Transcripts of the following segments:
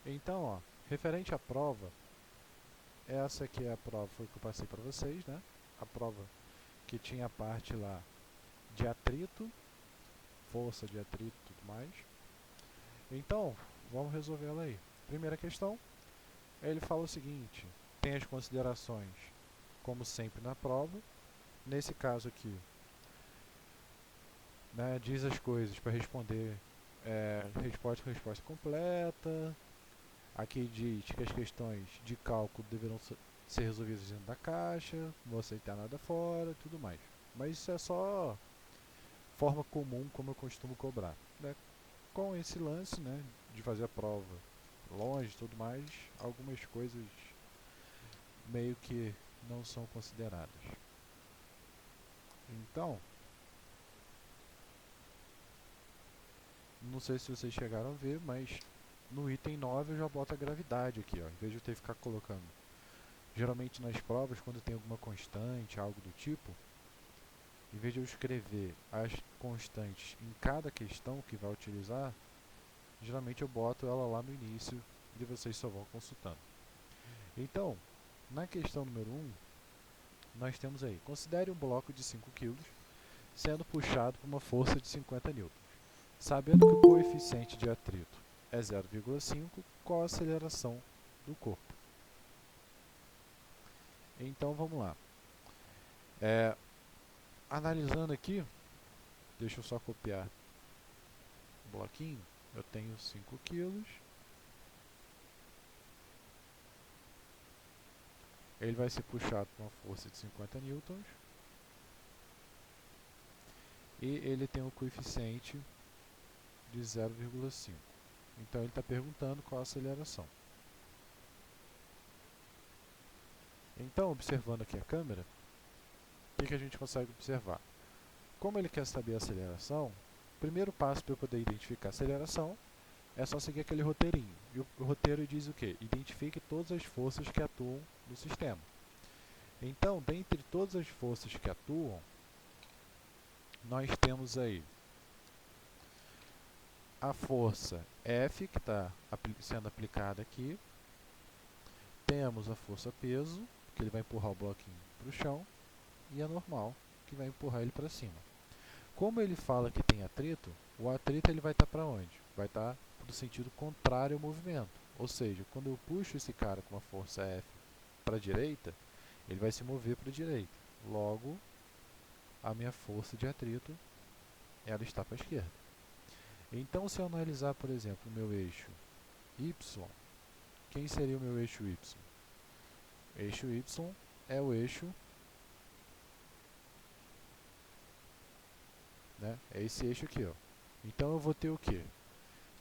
Então, ó, referente à prova, essa aqui é a prova foi que eu passei para vocês, né? A prova que tinha a parte lá de atrito, força de atrito e tudo mais. Então, vamos resolver ela aí. Primeira questão, ele fala o seguinte: tem as considerações, como sempre na prova. Nesse caso aqui, né, diz as coisas para responder resposta completa. Aqui diz que as questões de cálculo deverão ser resolvidas dentro da caixa, não vou aceitar nada fora e tudo mais. Mas isso é só forma comum como eu costumo cobrar. Né? Com esse lance, né, de fazer a prova longe e tudo mais, algumas coisas meio que não são consideradas. Então, não sei se vocês chegaram a ver, mas no item 9 eu já boto a gravidade aqui, ó, em vez de eu ter que ficar colocando. Geralmente nas provas, quando tem alguma constante, algo do tipo, em vez de eu escrever as constantes em cada questão que vai utilizar, geralmente eu boto ela lá no início e vocês só vão consultando. Então, na questão número 1, nós temos aí, considere um bloco de 5 kg sendo puxado por uma força de 50 N. Sabendo que o coeficiente de atrito é 0,5, qual a aceleração do corpo? Então vamos lá. Analisando aqui, deixa eu só copiar o bloquinho. Eu tenho 5 kg. Ele vai ser puxado por uma força de 50 newtons. E ele tem um coeficiente de 0,5. Então ele está perguntando qual a aceleração. Então, observando aqui a câmera, o que a gente consegue observar? Como ele quer saber a aceleração, o primeiro passo para eu poder identificar a aceleração é só seguir aquele roteirinho. E o roteiro diz o quê? Identifique todas as forças que atuam no sistema. Então, dentre todas as forças que atuam, nós temos aí a força F, que está sendo aplicada aqui. Temos a força peso, que ele vai empurrar o bloquinho para o chão. E a normal, que vai empurrar ele para cima. Como ele fala que tem atrito, o atrito ele vai estar para onde? Vai estar no sentido contrário ao movimento. Ou seja, quando eu puxo esse cara com uma força F para a direita, ele vai se mover para a direita. Logo, a minha força de atrito ela está para a esquerda. Então, se eu analisar, por exemplo, o meu eixo Y, quem seria o meu eixo Y? O eixo Y é o eixo, né? É esse eixo aqui, ó. Então eu vou ter o quê?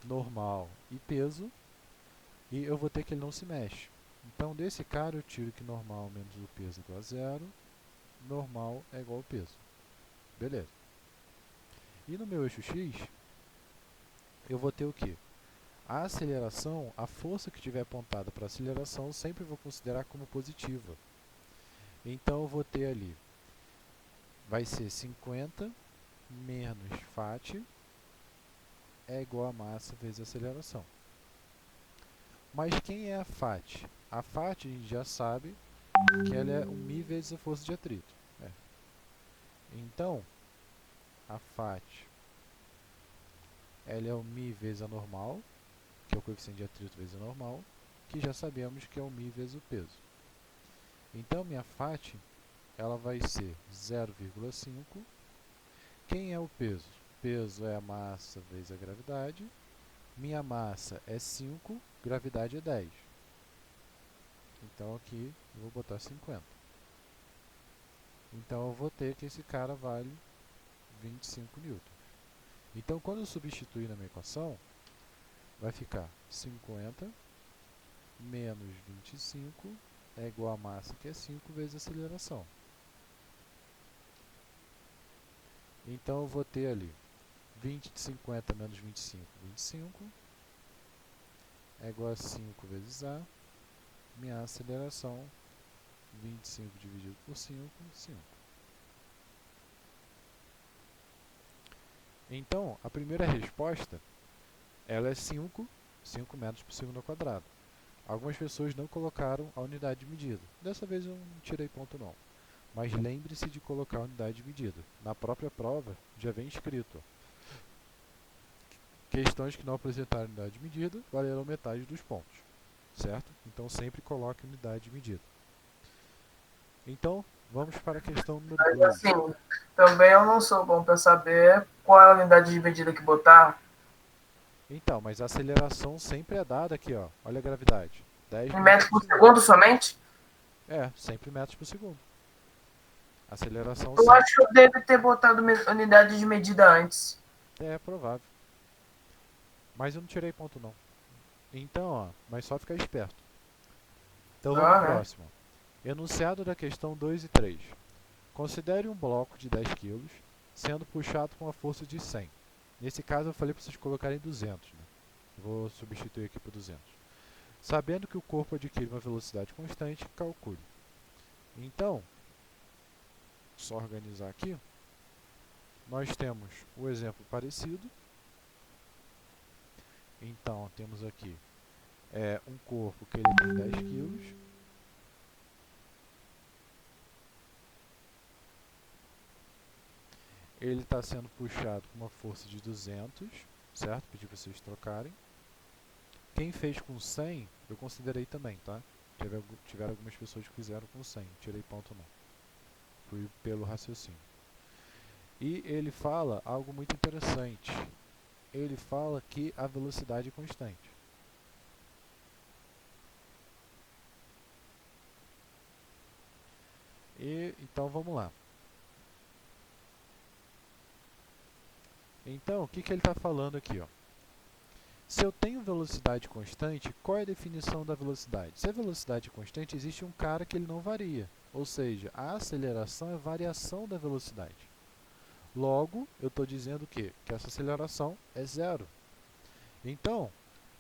Normal e peso, e eu vou ter que ele não se mexe. Então, desse cara, eu tiro que normal menos o peso é igual a zero, normal é igual ao peso. Beleza. E no meu eixo X, eu vou ter o quê? A aceleração, a força que estiver apontada para a aceleração, eu sempre vou considerar como positiva. Então, eu vou ter ali, vai ser 50 menos φ é igual a massa vezes a aceleração. Mas quem é a φ? A φ a gente já sabe que ela é o μ vezes a força de atrito. Então, a φ ela é o μ vezes a normal, que é o coeficiente de atrito vezes a normal, que já sabemos que é o μ vezes o peso. Então, minha φ ela vai ser 0,5. Quem é o peso? Peso é a massa vezes a gravidade. Minha massa é 5, gravidade é 10. Então aqui eu vou botar 50. Então eu vou ter que esse cara vale 25 newtons. Então quando eu substituir na minha equação, vai ficar 50 menos 25 é igual a massa, que é 5 vezes a aceleração. Então eu vou ter ali 20 de 50 menos 25, 25 é igual a 5 vezes A. Minha aceleração, 25 dividido por 5, 5. Então, a primeira resposta, ela é 5, 5 metros por segundo ao quadrado. Algumas pessoas não colocaram a unidade de medida. Dessa vez eu não tirei ponto não. Mas lembre-se de colocar a unidade de medida. Na própria prova já vem escrito: questões que não apresentaram unidade de medida valerão metade dos pontos. Certo? Então sempre coloque unidade de medida. Então, vamos para a questão número Mas 2. assim, também eu não sou bom para saber qual é a unidade de medida que botar. Então, mas a aceleração sempre é dada aqui, ó. Olha a gravidade. 10 Em metros metros por por segundo. segundo somente? É, sempre metros por segundo. Aceleração Eu sempre acho que eu devo ter botado unidade de medida antes. é provável. Mas eu não tirei ponto não. Então, ó, mas só ficar esperto. Então vamos Não, para o né? próximo. Enunciado da questão 2 e 3. Considere um bloco de 10 kg sendo puxado com uma força de 100. Nesse caso eu falei para vocês colocarem 200, né? Vou substituir aqui por 200. Sabendo que o corpo adquire uma velocidade constante, calcule. Então, só organizar aqui, nós temos o exemplo parecido. Então, temos aqui um corpo que ele tem 10 kg. Ele está sendo puxado com uma força de 200, certo? Pedi para vocês trocarem. Quem fez com 100, eu considerei também, tá? Tiveram algumas pessoas que fizeram com 100, tirei ponto não. Fui pelo raciocínio. E ele fala algo muito interessante. Ele fala que a velocidade é constante. E então vamos lá. Então, o que ele está falando aqui, ó? Se eu tenho velocidade constante, qual é a definição da velocidade? Se a velocidade é constante, existe um cara que ele não varia. Ou seja, a aceleração é variação da velocidade. Logo, eu estou dizendo que essa aceleração é zero. Então,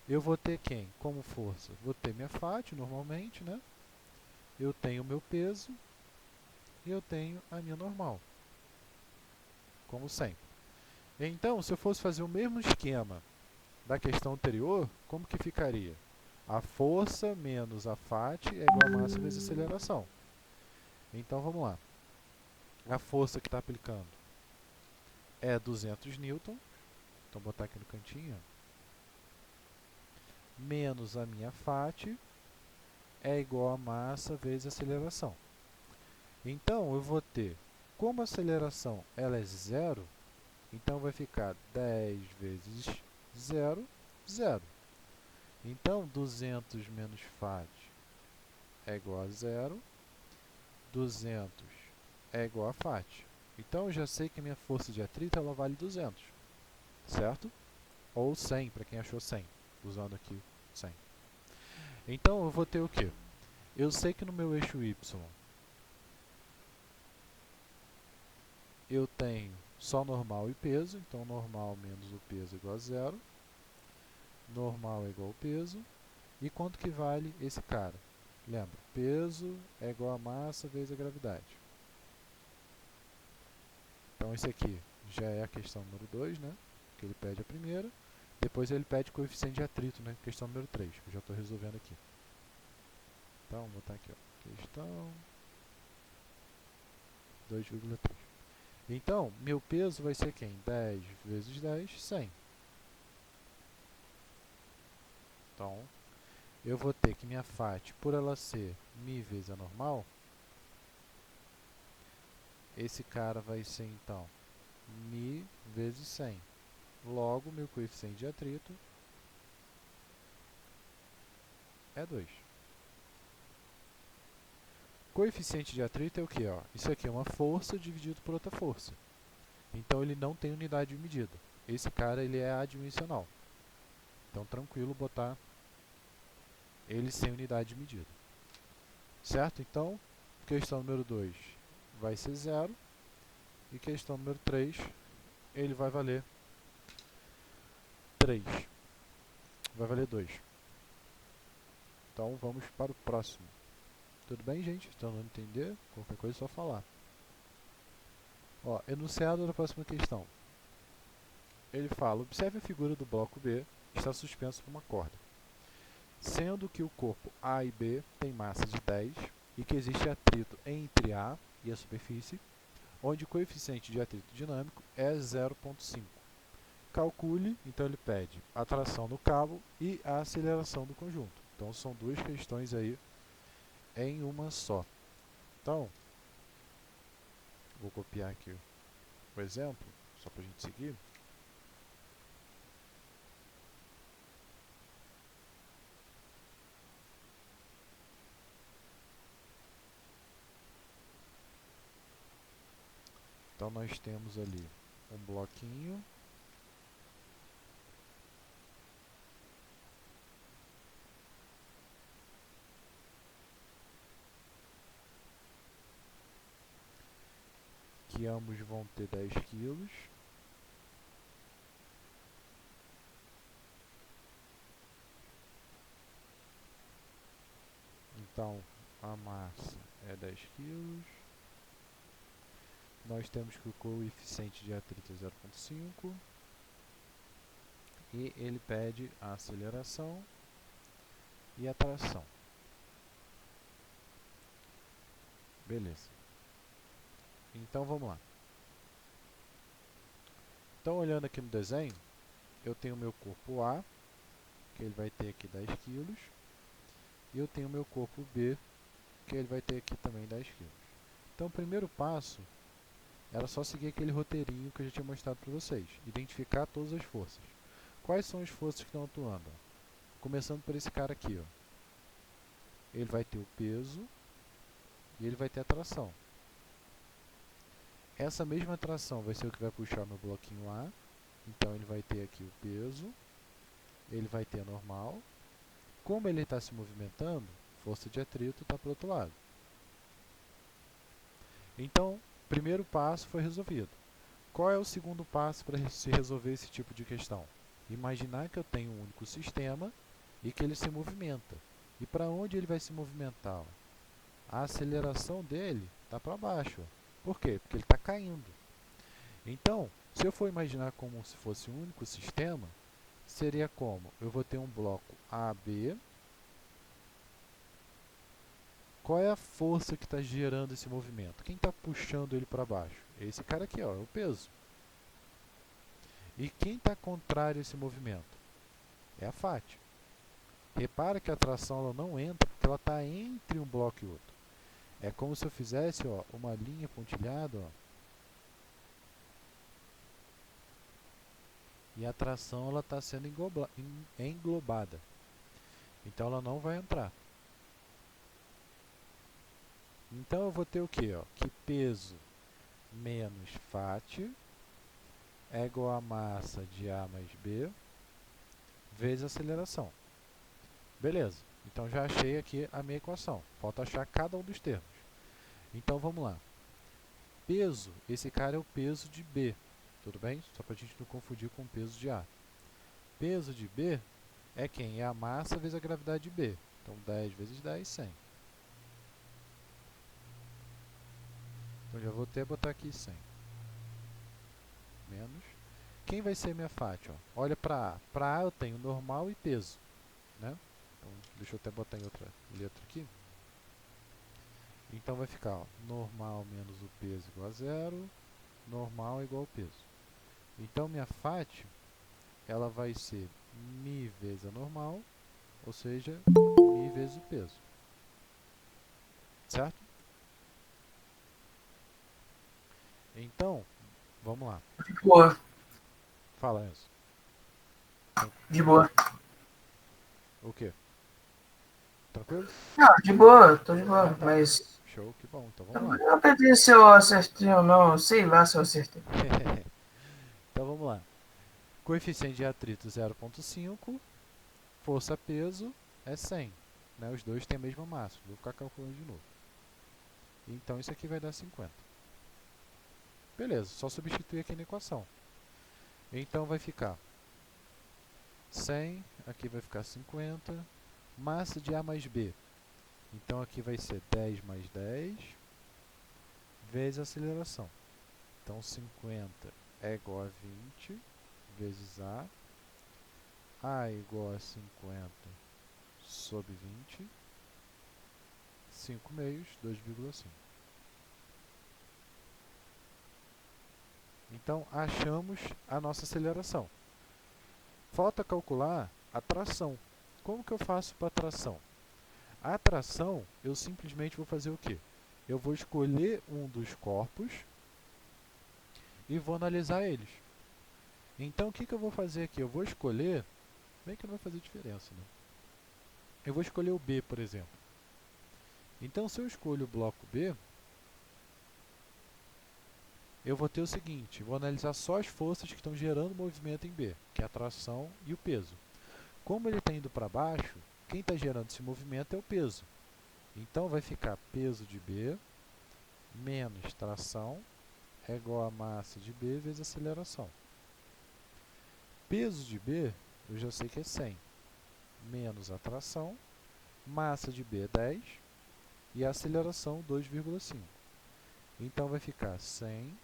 eu vou ter quem como força? Vou ter minha Fat, normalmente, né? Eu tenho o meu peso e eu tenho a minha normal, como sempre. Então, se eu fosse fazer o mesmo esquema da questão anterior, como que ficaria? A força menos a Fat é igual a massa vezes a aceleração. Então, vamos lá. A força que está aplicando é 200 newton. Então, vou botar aqui no cantinho. Menos a minha Fat é igual a massa vezes a aceleração. Então, eu vou ter, como a aceleração ela é zero, então vai ficar 10 vezes zero, zero. Então, 200 menos Fat é igual a zero, 200 é igual a Fat. Então, eu já sei que a minha força de atrito ela vale 200, certo? Ou 100, para quem achou 100, usando aqui 100. Então, eu vou ter o quê? Eu sei que no meu eixo Y eu tenho só normal e peso, então normal menos o peso é igual a zero, normal é igual ao peso, e quanto que vale esse cara? Lembra, peso é igual a massa vezes a gravidade. Então esse aqui já é a questão número 2, né? Que ele pede a primeira. Depois ele pede coeficiente de atrito, né? Questão número 3, que eu já estou resolvendo aqui. Então, vou botar aqui, ó. Questão 2,3. Então, meu peso vai ser quem? 10 vezes 10, 100. Então, eu vou ter que minha Fat, por ela ser mi vezes a normal, esse cara vai ser, então, mi vezes 100. Logo, meu coeficiente de atrito é 2. Coeficiente de atrito é o que? Isso aqui é uma força dividido por outra força. Então, ele não tem unidade de medida. Esse cara ele é adimensional. Então, tranquilo botar ele sem unidade de medida. Certo? Então, questão número 2 vai ser 0. E questão número 3, ele vai valer 3. Vai valer 2. Então, vamos para o próximo. Tudo bem, gente? Então, não entender? Qualquer coisa é só falar. Enunciado da próxima questão. Ele fala, observe a figura do bloco B está suspenso por uma corda, sendo que o corpo A e B tem massa de 10 e que existe atrito entre A e a superfície, onde o coeficiente de atrito dinâmico é 0,5. Calcule, então ele pede a tração no cabo e a aceleração do conjunto. Então são duas questões aí em uma só. Então, vou copiar aqui o exemplo, só para a gente seguir. Então nós temos ali um bloquinho, que ambos vão ter 10 quilos. Então, a massa é 10 quilos. Nós temos que o coeficiente de atrito é 0,5. E ele pede a aceleração e a tração. Beleza. Então, vamos lá. Então, olhando aqui no desenho, eu tenho o meu corpo A, que ele vai ter aqui 10 kg, e eu tenho o meu corpo B, que ele vai ter aqui também 10 kg. Então, o primeiro passo era só seguir aquele roteirinho que eu já tinha mostrado para vocês, identificar todas as forças. Quais são as forças que estão atuando? Começando por esse cara aqui, ó. Ele vai ter o peso e ele vai ter a tração. Essa mesma tração vai ser o que vai puxar meu bloquinho A. Então ele vai ter aqui o peso, ele vai ter a normal. Como ele está se movimentando, força de atrito está para o outro lado. Então, o primeiro passo foi resolvido. Qual é o segundo passo para se resolver esse tipo de questão? Imaginar que eu tenho um único sistema e que ele se movimenta. E para onde ele vai se movimentar? A aceleração dele está para baixo. Por quê? Porque ele está caindo. Então, se eu for imaginar como se fosse um único sistema, seria como? Eu vou ter um bloco AB. Qual é a força que está gerando esse movimento? Quem está puxando ele para baixo? Esse cara aqui, ó, é o peso. E quem está contrário a esse movimento? É a fática. Repara que a tração ela não entra porque ela está entre um bloco e outro. É como se eu fizesse ó, uma linha pontilhada, ó, e a tração ela está sendo englobada. Então ela não vai entrar. Então eu vou ter o quê? Ó? Que peso menos Fat é igual a massa de A mais B vezes a aceleração. Beleza. Então já achei aqui a minha equação. Falta achar cada um dos termos. Então vamos lá. Peso, esse cara é o peso de B. Tudo bem? Só para a gente não confundir com o peso de A. Peso de B é quem? É a massa vezes a gravidade de B. Então 10 vezes 10, 100. Então já vou até botar aqui 100. Menos. Quem vai ser minha Fátima? Olha para A. Para A eu tenho normal e peso. Né? Então, deixa eu até botar em outra letra aqui. Então vai ficar ó, normal menos o peso igual a zero. Normal igual ao peso. Então minha Fátima ela vai ser mi vezes a normal, ou seja, mi vezes o peso. Certo? Então, vamos lá. De boa, Fala, Enzo. de boa. O quê? Tranquilo? Não, de boa, tô de boa, Ah, tá. mas Show, que bom. Então vamos eu lá. não perdi se eu acertei ou não, sei lá se eu acertei. Então vamos lá. Coeficiente de atrito 0,5, força-peso é 100. Né? Os dois têm a mesma massa. Vou ficar calculando de novo. Então isso aqui vai dar 50. Beleza, só substituir aqui na equação. Então vai ficar 100, aqui vai ficar 50. Massa de A mais B. Então aqui vai ser 10 mais 10 vezes a aceleração. Então 50 é igual a 20 vezes A. A igual a 50 sobre 20, 5 meios, 2,5. Então, achamos a nossa aceleração. Falta calcular a tração. Como que eu faço para a tração? A tração, eu simplesmente vou fazer o quê? Eu vou escolher um dos corpos e vou analisar eles. Então, o que eu vou fazer aqui? Eu vou escolher... Bem que não vai fazer diferença, né? Eu vou escolher o B, por exemplo. Então, se eu escolho o bloco B, eu vou ter o seguinte, vou analisar só as forças que estão gerando movimento em B, que é a tração e o peso. Como ele está indo para baixo, quem está gerando esse movimento é o peso. Então, vai ficar peso de B menos tração é igual a massa de B vezes aceleração. Peso de B, eu já sei que é 100, menos a tração, massa de B é 10 e a aceleração 2,5. Então, vai ficar 100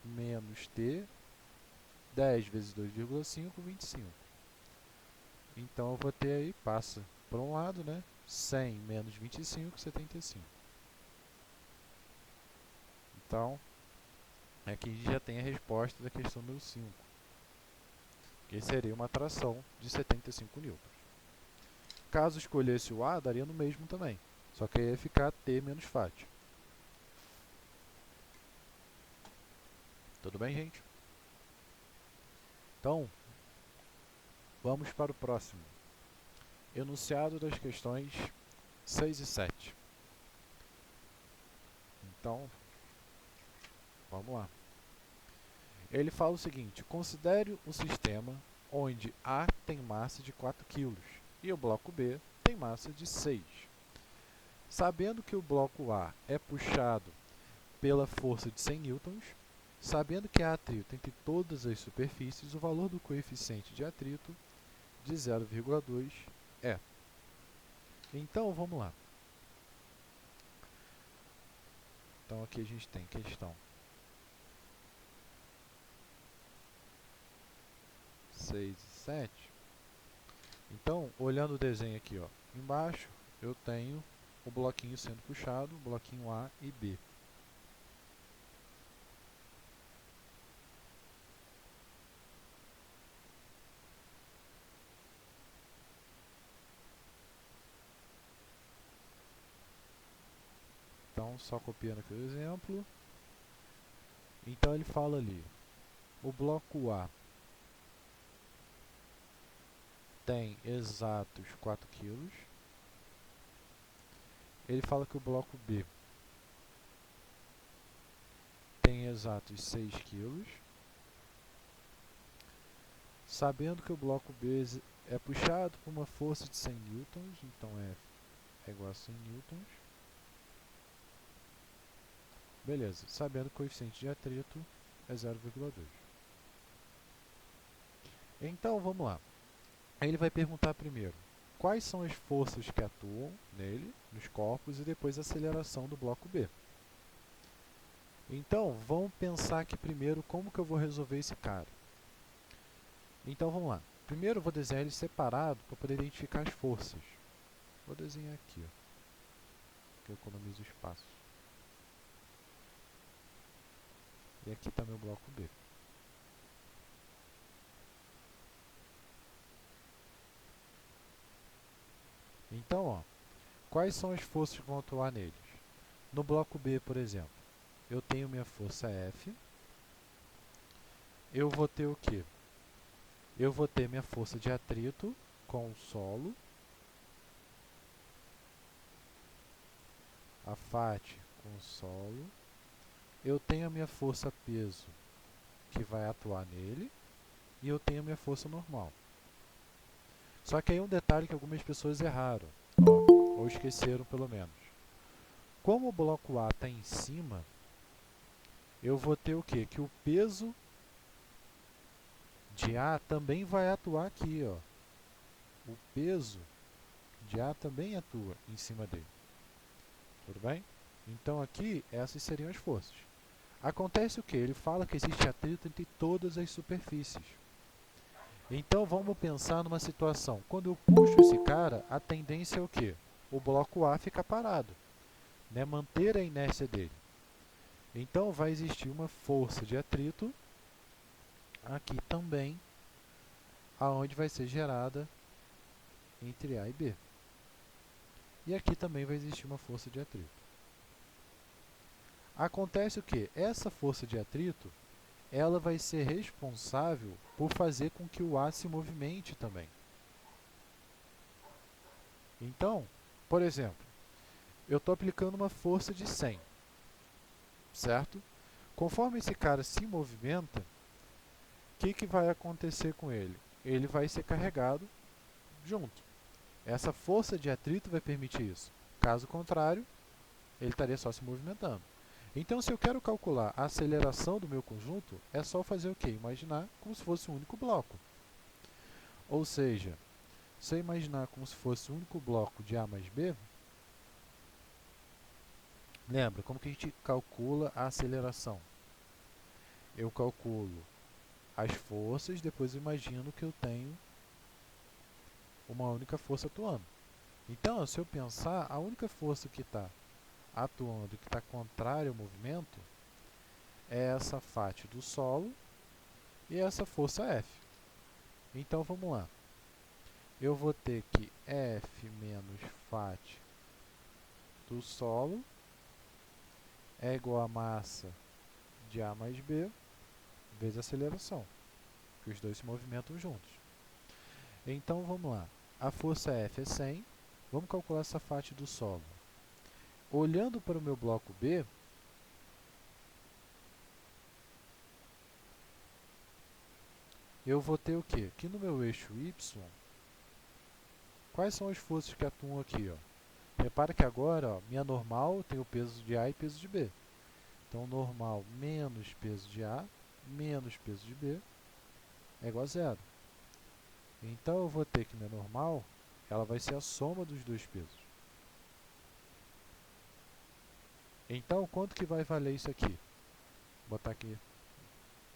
menos T, 10 vezes 2,5, 25. Então, eu vou ter aí, passa por um lado, né? 100 menos 25, 75. Então, aqui a gente já tem a resposta da questão número 5, que seria uma tração de 75 newtons. Caso escolhesse o A, daria no mesmo também, só que aí ia ficar T menos Fat. Tudo bem, gente? Então, vamos para o próximo. Enunciado das questões 6 e 7. Então, vamos lá. Ele fala o seguinte: considere um sistema onde A tem massa de 4 kg e o bloco B tem massa de 6. Sabendo que o bloco A é puxado pela força de 100 newtons, sabendo que há atrito entre todas as superfícies, o valor do coeficiente de atrito de 0,2 é. Então, vamos lá. Então, aqui a gente tem questão 6 e 7. Então, olhando o desenho aqui, ó, embaixo eu tenho o bloquinho sendo puxado, bloquinho A e B. Então, só copiando aqui o exemplo. Então, ele fala ali, o bloco A tem exatos 4 kg. Ele fala que o bloco B tem exatos 6 kg. Sabendo que o bloco B é puxado por uma força de 100 newtons, então é igual a 100 newtons. Beleza, sabendo que o coeficiente de atrito é 0,2. Então, vamos lá. Ele vai perguntar primeiro, quais são as forças que atuam nele, nos corpos, e depois a aceleração do bloco B. Então, vamos pensar aqui primeiro como que eu vou resolver esse cara. Então, vamos lá. Primeiro eu vou desenhar ele separado para poder identificar as forças. Vou desenhar aqui, ó, que eu economizo espaço. E aqui está meu bloco B. Então, ó, quais são as forças que vão atuar neles? No bloco B, por exemplo, eu tenho minha força F. Eu vou ter o quê? Eu vou ter minha força de atrito com o solo. A Fat com o solo. Eu tenho a minha força peso, que vai atuar nele. E eu tenho a minha força normal. Só que aí um detalhe que algumas pessoas erraram, ó, ou esqueceram pelo menos. Como o bloco A está em cima, eu vou ter o quê? Que o peso de A também vai atuar aqui, ó. O peso de A também atua em cima dele. Tudo bem? Então aqui, essas seriam as forças. Acontece o quê? Ele fala que existe atrito entre todas as superfícies. Então vamos pensar numa situação. Quando eu puxo esse cara, a tendência é o quê? O bloco A fica parado, né? Manter a inércia dele. Então vai existir uma força de atrito aqui também, aonde vai ser gerada entre A e B. E aqui também vai existir uma força de atrito. Acontece o quê? Essa força de atrito, ela vai ser responsável por fazer com que o A se movimente também. Então, por exemplo, eu estou aplicando uma força de 100, certo? Conforme esse cara se movimenta, o que vai acontecer com ele? Ele vai ser carregado junto. Essa força de atrito vai permitir isso. Caso contrário, ele estaria só se movimentando. Então, se eu quero calcular a aceleração do meu conjunto, é só fazer o quê? Imaginar como se fosse um único bloco. Ou seja, se eu imaginar como se fosse um único bloco de A mais B, lembra, como que a gente calcula a aceleração? Eu calculo as forças, depois imagino que eu tenho uma única força atuando. Então, se eu pensar, a única força que está atuando e que está contrária ao movimento é essa φ do solo e essa força F. Então, vamos lá. Eu vou ter que F menos φ do solo é igual a massa de A mais B vezes a aceleração, que os dois se movimentam juntos. Então, vamos lá. A força F é 100. Vamos calcular essa φ do solo. Olhando para o meu bloco B, eu vou ter o quê? Que no meu eixo Y, quais são as forças que atuam aqui? Ó? Repara que agora, ó, minha normal tem o peso de A e peso de B. Então, normal menos peso de A menos peso de B é igual a zero. Então, eu vou ter que minha normal, ela vai ser a soma dos dois pesos. Então, quanto que vai valer isso aqui? Vou botar aqui,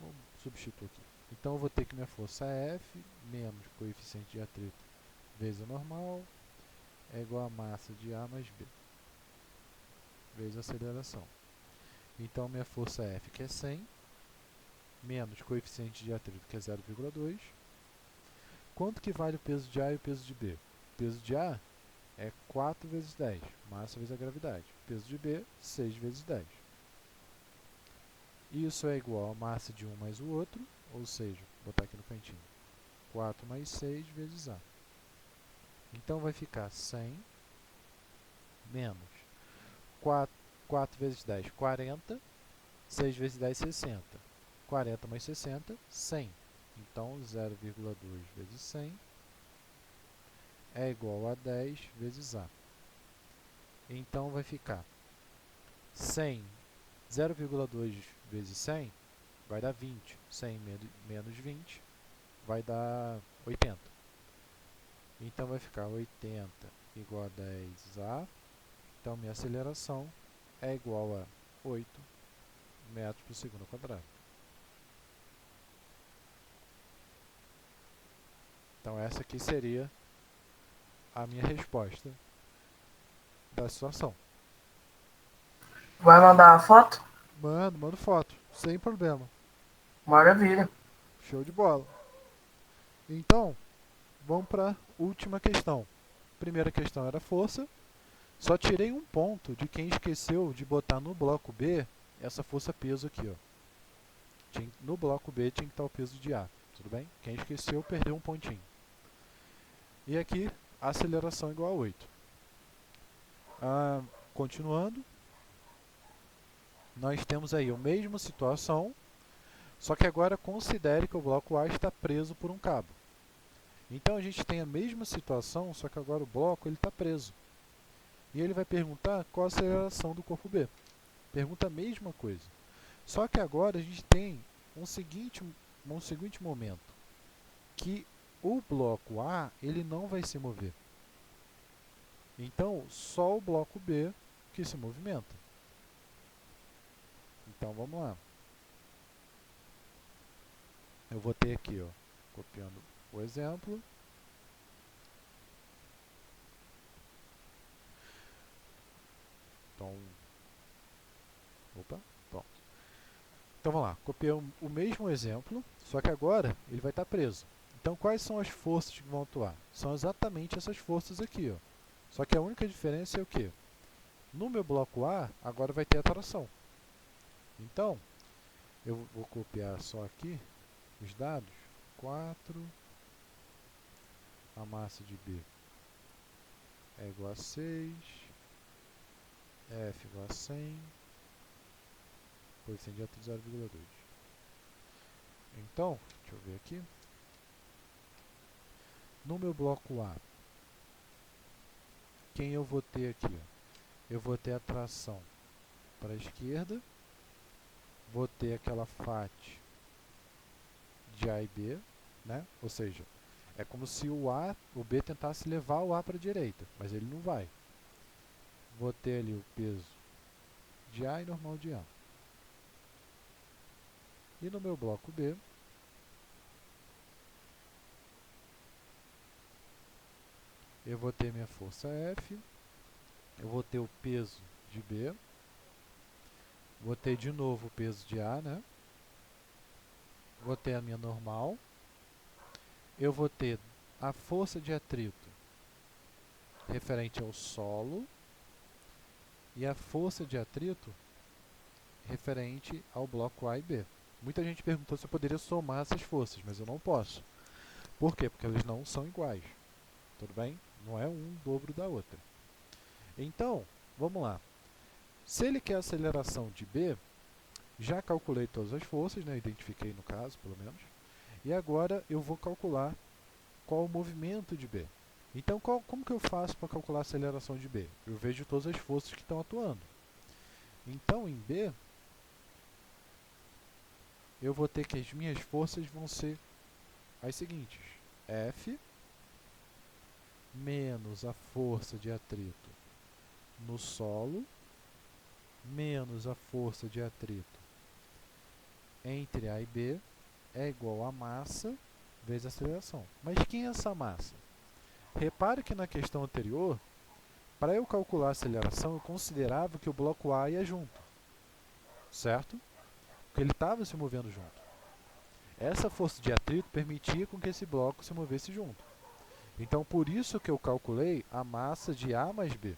vamos substituir aqui. Então, eu vou ter que minha força é F menos coeficiente de atrito vezes a normal é igual a massa de A mais B vezes a aceleração. Então, minha força F, que é 100, menos coeficiente de atrito, que é 0,2. Quanto que vale o peso de A e o peso de B? O peso de A é 4 vezes 10, massa vezes a gravidade. O peso de B, 6 vezes 10. Isso é igual a massa de um mais o outro, ou seja, vou botar aqui no cantinho, 4 mais 6 vezes A. Então, vai ficar 100 menos 4 vezes 10, 40. 6 vezes 10, 60. 40 mais 60, 100. Então, 0,2 vezes 100 é igual a 10 vezes A. Então, vai ficar 100, 0,2 vezes 100 vai dar 20. 100 menos 20 vai dar 80. Então, vai ficar 80 igual a 10A. Então, minha aceleração é igual a 8 metros por segundo ao quadrado. Então, essa aqui seria a minha resposta da situação. Vai mandar a foto? Mando foto, sem problema. Maravilha. Show de bola. Então, vamos para a última questão. Primeira questão era força. Só tirei um ponto de quem esqueceu de botar no bloco B essa força peso aqui. Ó. No bloco B tinha que estar o peso de A. Tudo bem? Quem esqueceu perdeu um pontinho. E aqui, a aceleração igual a 8. Continuando, nós temos aí a mesma situação, só que agora considere que o bloco A está preso por um cabo. Então a gente tem a mesma situação, só que agora o bloco está preso. E ele vai perguntar qual a aceleração do corpo B. Pergunta a mesma coisa. Só que agora a gente tem um seguinte momento, que o bloco A ele não vai se mover. Então, só o bloco B que se movimenta. Então, vamos lá. Eu vou ter aqui, ó, copiando o exemplo. Então, opa, pronto. Então vamos lá, copiei o mesmo exemplo, só que agora ele vai estar preso. Então quais são as forças que vão atuar? São exatamente essas forças aqui, ó. Só que a única diferença é o quê? No meu bloco A, agora vai ter a tração. Então, eu vou copiar só aqui os dados. 4, a massa de B é igual a 6, F igual a 100, coeficiente de atrito 0,2. Então, deixa eu ver aqui. No meu bloco A, quem eu vou ter aqui? Eu vou ter a tração para a esquerda, vou ter aquela FAT de A e B, né? Ou seja, é como se o B tentasse levar o A para a direita, mas ele não vai. Vou ter ali o peso de A e normal de A. E no meu bloco B, eu vou ter minha força F, eu vou ter o peso de B, vou ter de novo o peso de A, né? Vou ter a minha normal, eu vou ter a força de atrito referente ao solo e a força de atrito referente ao bloco A e B. Muita gente perguntou se eu poderia somar essas forças, mas eu não posso. Por quê? Porque elas não são iguais. Tudo bem? Não é um dobro da outra. Então, vamos lá. Se ele quer a aceleração de B, já calculei todas as forças, né? Identifiquei no caso, pelo menos. E agora eu vou calcular qual o movimento de B. Então, como que eu faço para calcular a aceleração de B? Eu vejo todas as forças que estão atuando. Então, em B, eu vou ter que as minhas forças vão ser as seguintes. F menos a força de atrito no solo menos a força de atrito entre A e B é igual a massa vezes a aceleração. Mas quem é essa massa? Repare que na questão anterior, para eu calcular a aceleração, eu considerava que o bloco A ia junto, certo? Porque ele estava se movendo junto. Essa força de atrito permitia com que esse bloco se movesse junto. Então, por isso que eu calculei a massa de A mais B.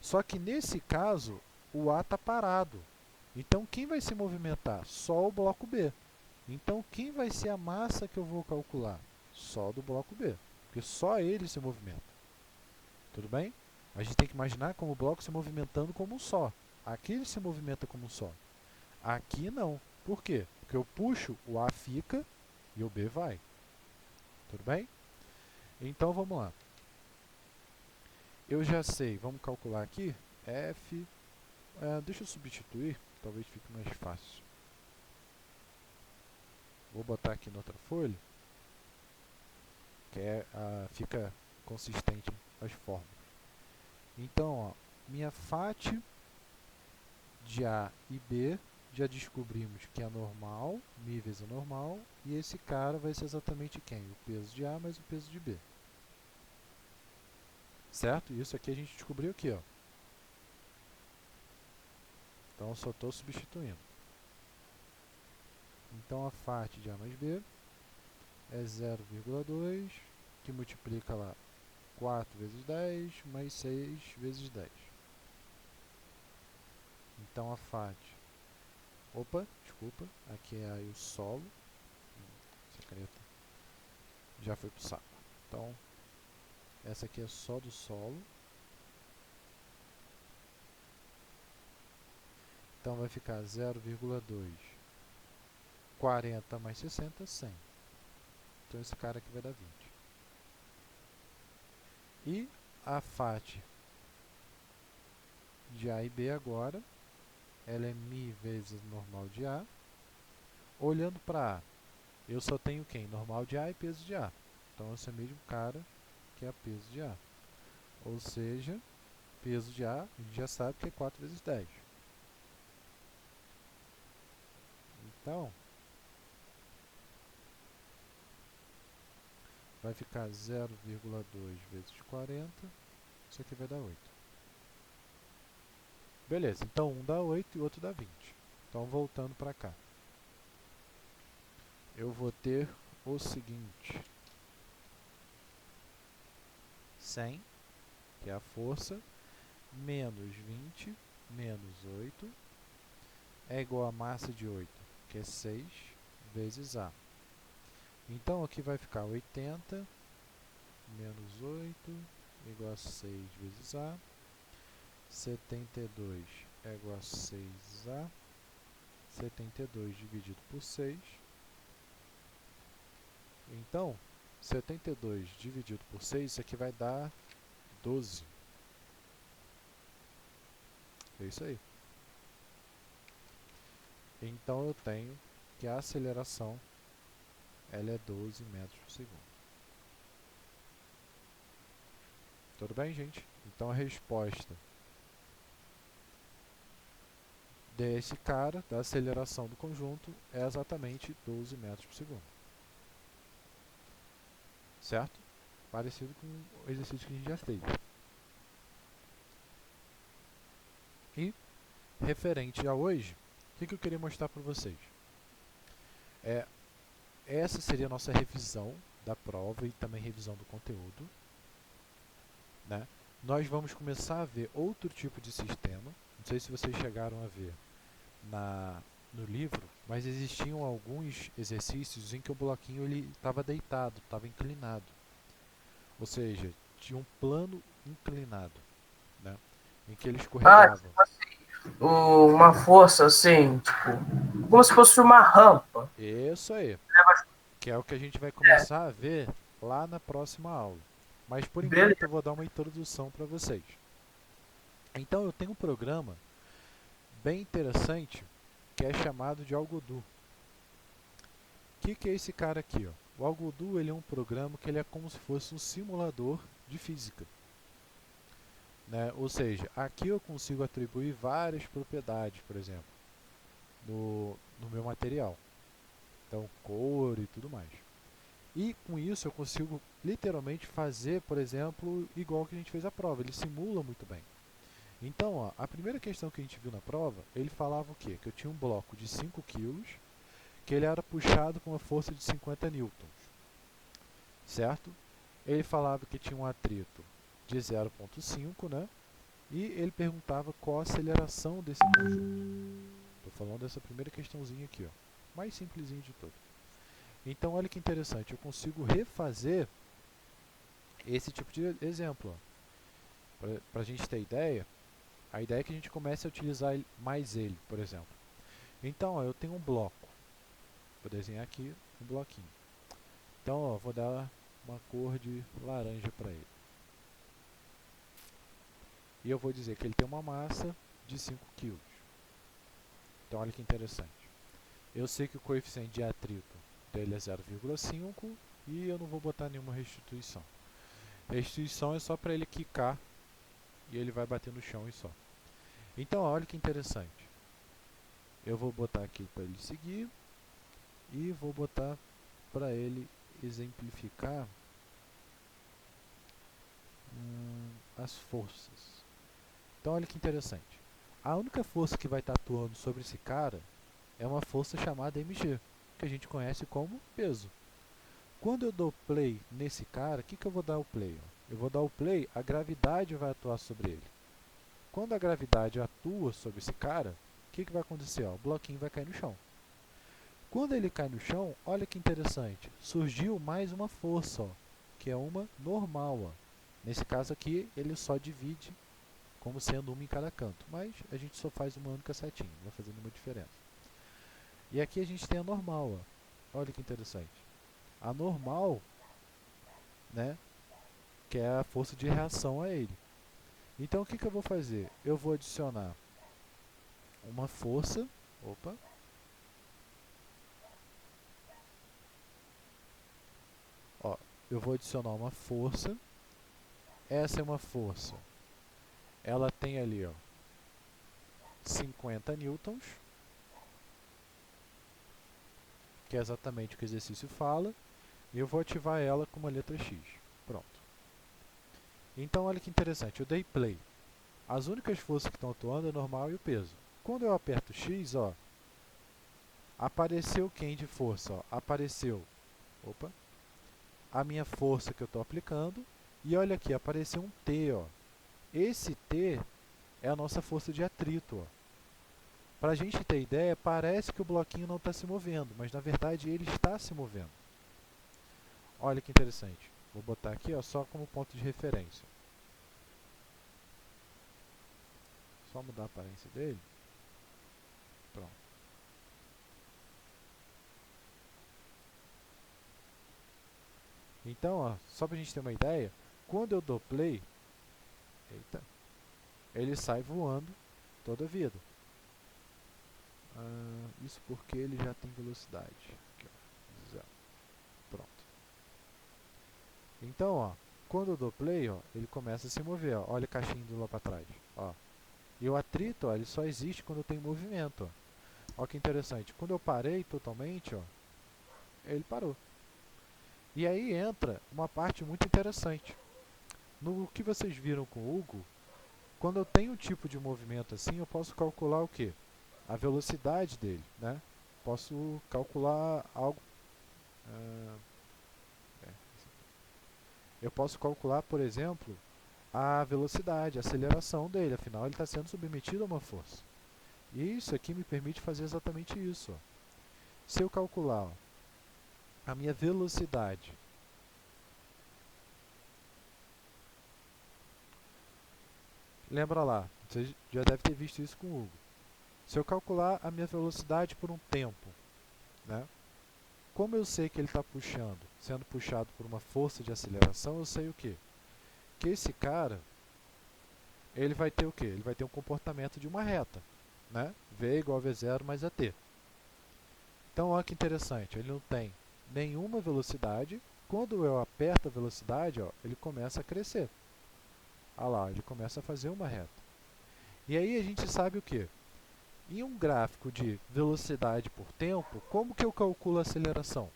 Só que nesse caso, o A está parado. Então, quem vai se movimentar? Só o bloco B. Então, quem vai ser a massa que eu vou calcular? Só do bloco B, porque só ele se movimenta. Tudo bem? A gente tem que imaginar como o bloco se movimentando como um só. Aqui ele se movimenta como um só. Aqui não. Por quê? Porque eu puxo, o A fica e o B vai. Tudo bem? Então, vamos lá. Eu já sei, vamos calcular aqui, F, deixa eu substituir, talvez fique mais fácil. Vou botar aqui na outra folha, que fica consistente as formas. Então, ó, minha FAT de A e B, já descobrimos que é normal, μ vezes a normal, e esse cara vai ser exatamente quem? O peso de A mais o peso de B. Certo? Isso aqui a gente descobriu aqui, ó. Então, eu só estou substituindo. Então, a FAT de A mais B é 0,2, que multiplica lá 4 vezes 10, mais 6 vezes 10. Então, a FAT... Opa, desculpa, aqui é aí o solo. Essa caneta já foi pro saco. Então, essa aqui é só do solo. Então, vai ficar 0,2, 40 mais 60, 100. Então, esse cara aqui vai dar 20. E a FAT de A e B agora, ela é μ vezes normal de A. Olhando para A, eu só tenho quem? Normal de A e peso de A. Então, esse é o mesmo cara que é peso de A. Ou seja, peso de A, a gente já sabe que é 4 vezes 10. Então, vai ficar 0,2 vezes 40, isso aqui vai dar 8. Beleza, então um dá 8 e o outro dá 20. Então voltando para cá, eu vou ter o seguinte: 100, que é a força, menos 20, menos 8, é igual a massa de 8, que é 6, vezes A. Então aqui vai ficar 80 menos 8 igual a 6 vezes A. 72 é igual a 6A. 72 dividido por 6. Então, 72 dividido por 6, isso aqui vai dar 12. É isso aí. Então eu tenho que a aceleração ela é 12 metros por segundo. Tudo bem, gente? Então a resposta desse cara, da aceleração do conjunto, é exatamente 12 metros por segundo. Certo? Parecido com o exercício que a gente já fez. E, referente a hoje, o que eu queria mostrar para vocês? Essa seria a nossa revisão da prova e também revisão do conteúdo. Né? Nós vamos começar a ver outro tipo de sistema. Não sei se vocês chegaram a ver no livro, mas existiam alguns exercícios em que o bloquinho estava deitado, estava inclinado. Ou seja, tinha um plano inclinado, né? Em que ele escorregava. Tipo assim, uma força assim, tipo, como se fosse uma rampa. Isso aí, que é o que a gente vai começar a ver lá na próxima aula. Mas por enquanto eu vou dar uma introdução para vocês. Então eu tenho um programa bem interessante que é chamado de Algodo. O que é esse cara aqui? Ó? O Algodo ele é um programa que ele é como se fosse um simulador de física. Né? Ou seja, aqui eu consigo atribuir várias propriedades, por exemplo, no meu material. Então, cor e tudo mais. E com isso eu consigo literalmente fazer, por exemplo, igual que a gente fez a prova. Ele simula muito bem. Então, ó, a primeira questão que a gente viu na prova, ele falava o quê? Que eu tinha um bloco de 5 kg, que ele era puxado com uma força de 50 newtons. Certo? Ele falava que tinha um atrito de 0,5, né? E ele perguntava qual a aceleração desse conjunto. Estou falando dessa primeira questãozinha aqui, ó. Mais simplesinho de tudo. Então, olha que interessante, eu consigo refazer esse tipo de exemplo. Para a gente ter ideia, a ideia é que a gente comece a utilizar mais ele, por exemplo. Então, ó, eu tenho um bloco. Vou desenhar aqui um bloquinho. Então, ó, vou dar uma cor de laranja para ele. E eu vou dizer que ele tem uma massa de 5 kg. Então, olha que interessante. Eu sei que o coeficiente de atrito dele é 0,5 e eu não vou botar nenhuma restituição. Restituição é só para ele quicar e ele vai bater no chão e só. Então, olha que interessante. Eu vou botar aqui para ele seguir e vou botar para ele exemplificar as forças. Então, olha que interessante. A única força que vai estar atuando sobre esse cara é uma força chamada mg, que a gente conhece como peso. Quando eu dou play nesse cara, o que eu vou dar o play? Ó? Eu vou dar o play, a gravidade vai atuar sobre ele. Quando a gravidade atua sobre esse cara, o que vai acontecer? Ó? O bloquinho vai cair no chão. Quando ele cai no chão, olha que interessante, surgiu mais uma força, ó, que é uma normal. Ó. Nesse caso aqui, ele só divide como sendo uma em cada canto, mas a gente só faz uma única setinha, não vai fazer nenhuma diferença. E aqui a gente tem a normal, ó. Olha que interessante. A normal, né, que é a força de reação a ele. Então o que eu vou fazer? Eu vou adicionar uma força, opa, ó, eu vou adicionar uma força, essa é uma força, ela tem ali, ó, 50 newtons, que é exatamente o que o exercício fala, E eu vou ativar ela com uma letra X. Pronto. Então olha que interessante, eu dei play. As únicas forças que estão atuando é o normal e o peso. Quando eu aperto X, ó, apareceu quem de força? Ó? Apareceu, opa, a minha força que eu estou aplicando. E olha aqui, apareceu um T. Ó. Esse T é a nossa força de atrito. Para a gente ter ideia, parece que o bloquinho não está se movendo, mas na verdade ele está se movendo. Olha que interessante. Vou botar aqui ó, só como ponto de referência. Só mudar a aparência dele. Pronto. Então, ó, só para a gente ter uma ideia, quando eu dou play, eita, ele sai voando toda a vida. Isso porque ele já tem velocidade. Aqui, ó, 0. Pronto. Então, ó, quando eu dou play, ó, ele começa a se mover. Ó, olha a caixinha indo lá para trás. Ó. E o atrito, ó, ele só existe quando eu tenho movimento. Ó. Ó que interessante. Quando eu parei totalmente, ó, ele parou. E aí entra uma parte muito interessante. No que vocês viram com o Hugo, quando eu tenho um tipo de movimento assim, eu posso calcular o quê? A velocidade dele, né? Posso calcular algo... eu posso calcular, por exemplo, a velocidade, a aceleração dele. Afinal, ele está sendo submetido a uma força. E isso aqui me permite fazer exatamente isso. Ó. Se eu calcular ó, a minha velocidade, lembra lá, você já deve ter visto isso com o Hugo. Se eu calcular a minha velocidade por um tempo, né? Como eu sei que ele está puxando, sendo puxado por uma força de aceleração, eu sei o quê? Que esse cara, ele vai ter o quê? Ele vai ter um comportamento de uma reta, né? V igual a V0 mais AT. Então, olha que interessante, ele não tem nenhuma velocidade. Quando eu aperto a velocidade, ó, ele começa a crescer. Olha lá, ele começa a fazer uma reta. E aí a gente sabe o quê? Em um gráfico de velocidade por tempo, como que eu calculo a aceleração?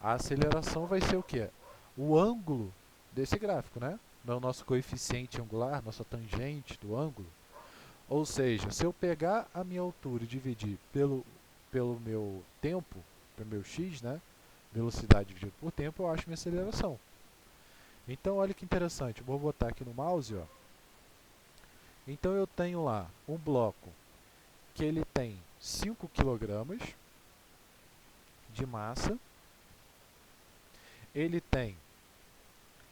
A aceleração vai ser o quê? O ângulo desse gráfico, né? Não é o nosso coeficiente angular, nossa tangente do ângulo. Ou seja, se eu pegar a minha altura e dividir pelo meu tempo, pelo meu x, né? Velocidade dividido por tempo, eu acho minha aceleração. Então, olha que interessante. Vou botar aqui no mouse, ó. Então, eu tenho lá um bloco que ele tem 5 kg de massa. Ele tem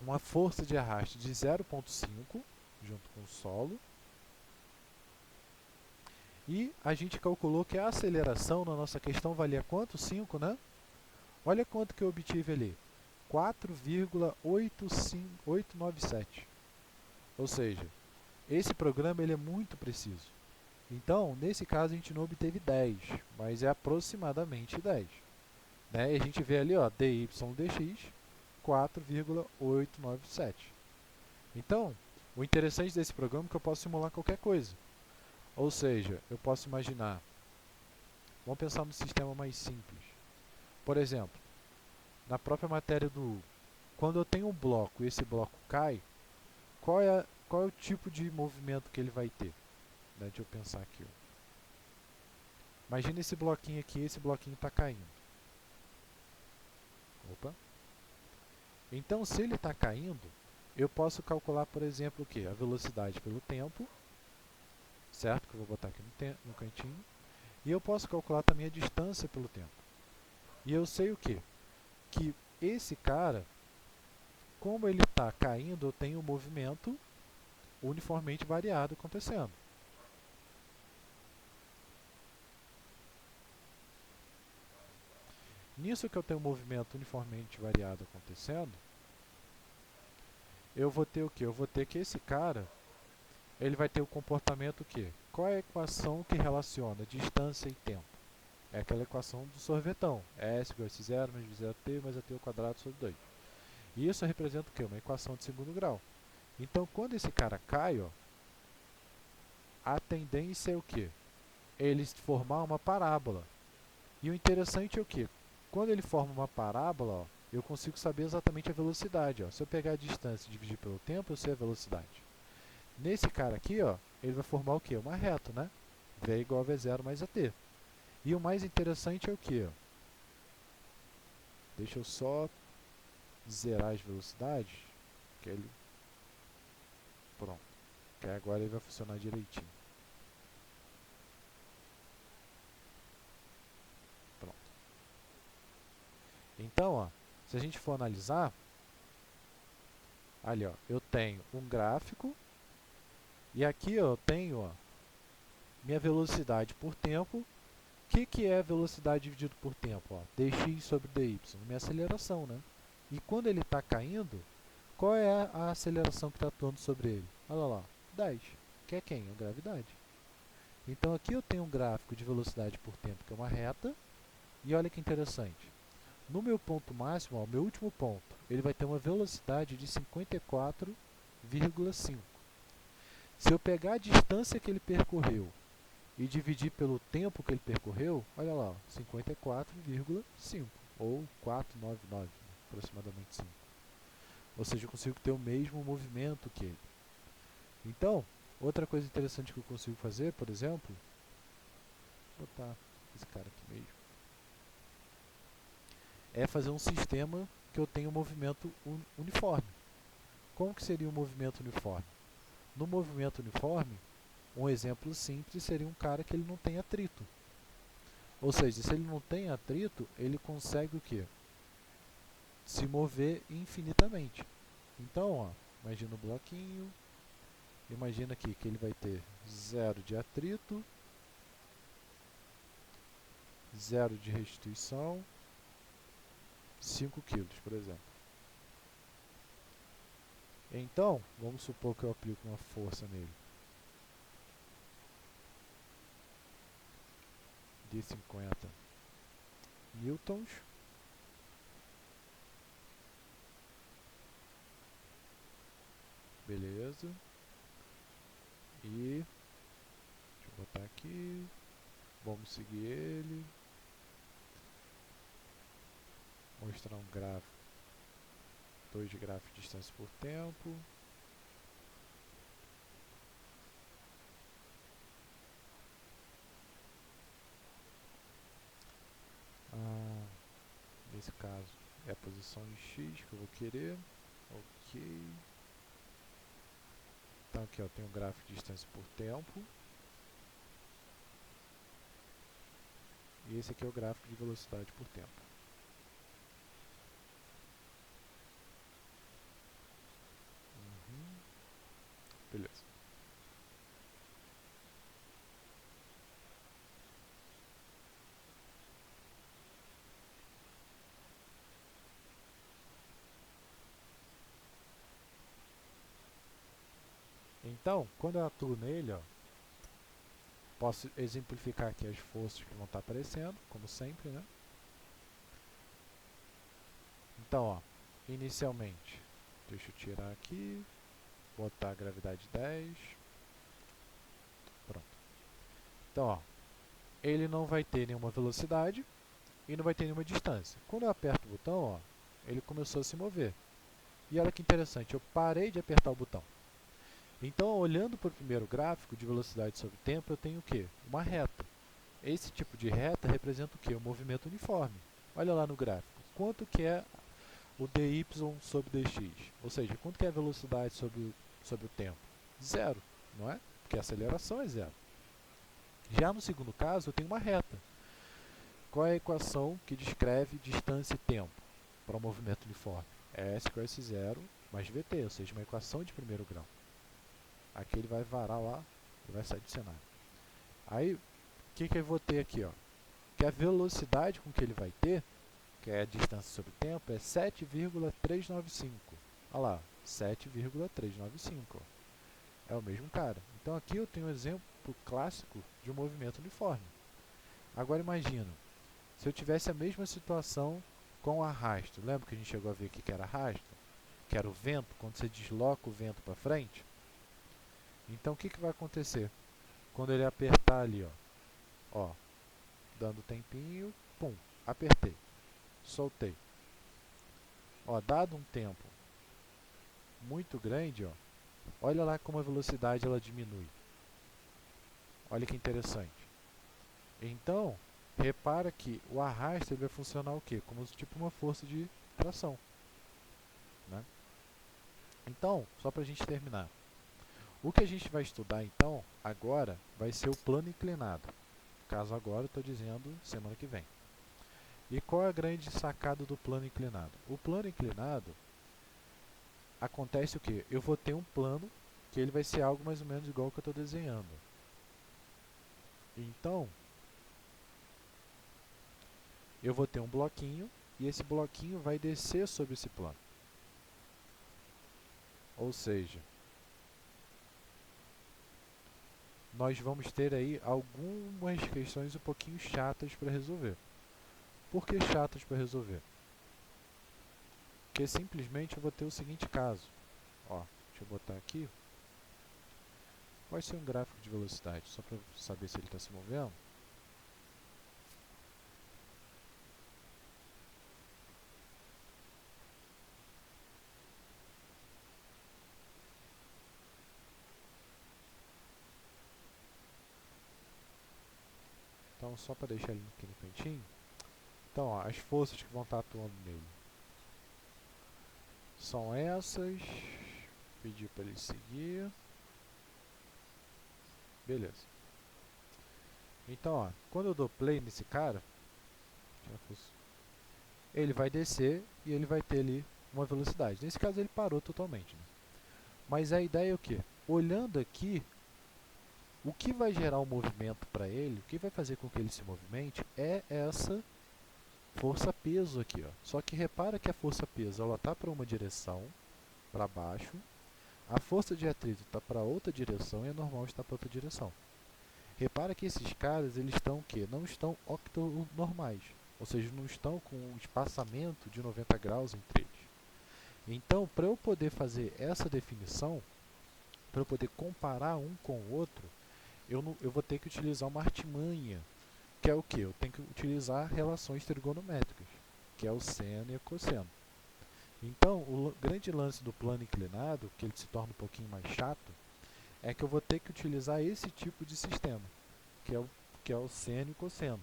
uma força de arraste de 0,5 junto com o solo. E a gente calculou que a aceleração na nossa questão valia quanto? 5, né? Olha quanto que eu obtive ali. 4,897. Ou seja, esse programa ele é muito preciso. Então, nesse caso, a gente não obteve 10, mas é aproximadamente 10. Né? E a gente vê ali, ó, dydx 4,897. Então, o interessante desse programa é que eu posso simular qualquer coisa. Ou seja, eu posso imaginar, vamos pensar no sistema mais simples. Por exemplo, na própria matéria do quando eu tenho um bloco e esse bloco cai, qual é o tipo de movimento que ele vai ter? Né? Deixa eu pensar aqui. Ó. Imagina esse bloquinho aqui, esse bloquinho está caindo. Opa. Então, se ele está caindo, eu posso calcular, por exemplo, o quê? A velocidade pelo tempo, certo? Que eu vou botar aqui no cantinho. E eu posso calcular também a distância pelo tempo. E eu sei o quê? Que esse cara, como ele está caindo, eu tenho um movimento uniformemente variado acontecendo. Nisso que eu tenho um movimento uniformemente variado acontecendo, eu vou ter o quê? Eu vou ter que esse cara, ele vai ter o comportamento o quê? Qual é a equação que relaciona distância e tempo? É aquela equação do sorvetão. S igual a S0 menos V0t mais AT ao quadrado sobre 2. E isso representa o quê? Uma equação de segundo grau. Então, quando esse cara cai, ó, a tendência é o quê? Ele formar uma parábola. E o interessante é o quê? Quando ele forma uma parábola, ó, eu consigo saber exatamente a velocidade. Ó. Se eu pegar a distância e dividir pelo tempo, eu sei a velocidade. Nesse cara aqui, ó, ele vai formar o quê? Uma reta, né? V igual a V0 mais AT. E o mais interessante é o quê? Deixa eu só zerar as velocidades, que ele... Pronto. Que agora ele vai funcionar direitinho. Pronto. Então, ó, se a gente for analisar, ali, ó, eu tenho um gráfico e aqui ó, eu tenho ó, minha velocidade por tempo. O que é velocidade dividido por tempo? Ó? Dx sobre dy, minha aceleração, né? E quando ele está caindo, qual é a aceleração que está atuando sobre ele? Olha lá, 10, que é quem? A gravidade. Então aqui eu tenho um gráfico de velocidade por tempo, que é uma reta, e olha que interessante. No meu ponto máximo, ó, meu último ponto, ele vai ter uma velocidade de 54,5. Se eu pegar a distância que ele percorreu e dividir pelo tempo que ele percorreu, olha lá, 54,5 ou 499, aproximadamente 5. Ou seja, eu consigo ter o mesmo movimento que ele. Então, outra coisa interessante que eu consigo fazer, por exemplo, vou botar esse cara aqui mesmo, é fazer um sistema que eu tenha um movimento uniforme. Como que seria um movimento uniforme? No movimento uniforme, um exemplo simples seria um cara que ele não tem atrito. Ou seja, se ele não tem atrito, ele consegue o quê? Se mover infinitamente. Então, ó, imagina o bloquinho, imagina aqui que ele vai ter 0 de atrito, 0 de restituição, 5 kg, por exemplo. Então, vamos supor que eu aplico uma força nele de 50 newtons. Beleza. E deixa eu botar aqui. Vamos seguir ele. Mostrar um gráfico. 2 de gráfico de distância por tempo. Nesse caso é a posição em X que eu vou querer. Ok. Então aqui ó, tem um gráfico de distância por tempo. E esse aqui é o gráfico de velocidade por tempo. Beleza. Então, quando eu atuo nele, ó, posso exemplificar aqui as forças que vão estar aparecendo, como sempre, né? Então, ó, inicialmente, deixa eu tirar aqui, botar a gravidade 10. Pronto. Então, ó, ele não vai ter nenhuma velocidade e não vai ter nenhuma distância. Quando eu aperto o botão, ó, ele começou a se mover. E olha que interessante, eu parei de apertar o botão. Então, olhando para o primeiro gráfico de velocidade sobre tempo, eu tenho o quê? Uma reta. Esse tipo de reta representa o quê? Um movimento uniforme. Olha lá no gráfico. Quanto que é o dy sobre dx? Ou seja, quanto que é a velocidade sobre o tempo? Zero, não é? Porque a aceleração é zero. Já no segundo caso, eu tenho uma reta. Qual é a equação que descreve distância e tempo para um movimento uniforme? É S igual a S0 mais VT, ou seja, uma equação de primeiro grau. Aqui ele vai varar lá e vai sair do cenário. Aí, o que eu vou ter aqui? Ó? Que a velocidade com que ele vai ter, que é a distância sobre o tempo, é 7,395. Olha lá, 7,395. É o mesmo cara. Então aqui eu tenho um exemplo clássico de um movimento uniforme. Agora imagina, se eu tivesse a mesma situação com arrasto. Lembra que a gente chegou a ver aqui que era arrasto? Que era o vento, quando você desloca o vento para frente? Então o que vai acontecer? Quando ele apertar ali, ó, dando tempinho, pum, apertei, soltei. Ó, dado um tempo muito grande, ó, olha lá como a velocidade ela diminui. Olha que interessante. Então, repara que o arrasto ele vai funcionar o quê? Como tipo uma força de tração, né? Então, só para a gente terminar. O que a gente vai estudar então, agora, vai ser o plano inclinado. Caso agora, eu estou dizendo semana que vem. E qual é a grande sacada do plano inclinado? O plano inclinado acontece o quê? Eu vou ter um plano que ele vai ser algo mais ou menos igual ao que eu estou desenhando. Então, eu vou ter um bloquinho e esse bloquinho vai descer sobre esse plano. Ou seja, nós vamos ter aí algumas questões um pouquinho chatas para resolver. Por que chatas para resolver? Porque simplesmente eu vou ter o seguinte caso. Ó, deixa eu botar aqui. Vai ser um gráfico de velocidade, só para saber se ele está se movendo. Então, só para deixar ele aqui no cantinho. Então, ó, as forças que vão estar atuando nele são essas. Pedir para ele seguir. Beleza. Então, ó, quando eu dou play nesse cara, ele vai descer e ele vai ter ali uma velocidade. Nesse caso ele parou totalmente, né? Mas a ideia é o quê? Olhando aqui, o que vai gerar o movimento para ele, o que vai fazer com que ele se movimente é essa força-peso aqui, ó. Só que repara que a força-peso ela está para uma direção, para baixo, a força de atrito está para outra direção e a normal está para outra direção. Repara que esses caras eles estão o quê? Não estão octonormais, ou seja, não estão com um espaçamento de 90 graus entre eles. Então, para eu poder fazer essa definição, para eu poder comparar um com o outro, eu vou ter que utilizar uma artimanha, que é o que? Eu tenho que utilizar relações trigonométricas, que é o seno e o cosseno. Então, o grande lance do plano inclinado, que ele se torna um pouquinho mais chato, é que eu vou ter que utilizar esse tipo de sistema, que é o seno e cosseno,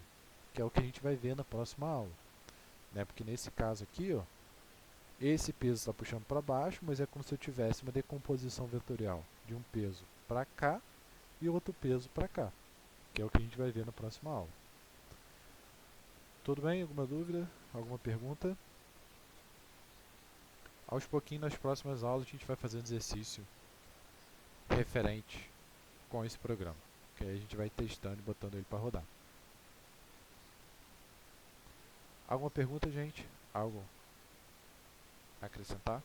que é o que a gente vai ver na próxima aula. Né? Porque nesse caso aqui, ó, esse peso está puxando para baixo, mas é como se eu tivesse uma decomposição vetorial de um peso para cá e outro peso para cá, que é o que a gente vai ver na próxima aula. Tudo bem? Alguma dúvida? Alguma pergunta? Aos pouquinhos, nas próximas aulas, a gente vai fazendo exercício referente com esse programa, que aí a gente vai testando e botando ele para rodar. Alguma pergunta, gente? Algo a acrescentar?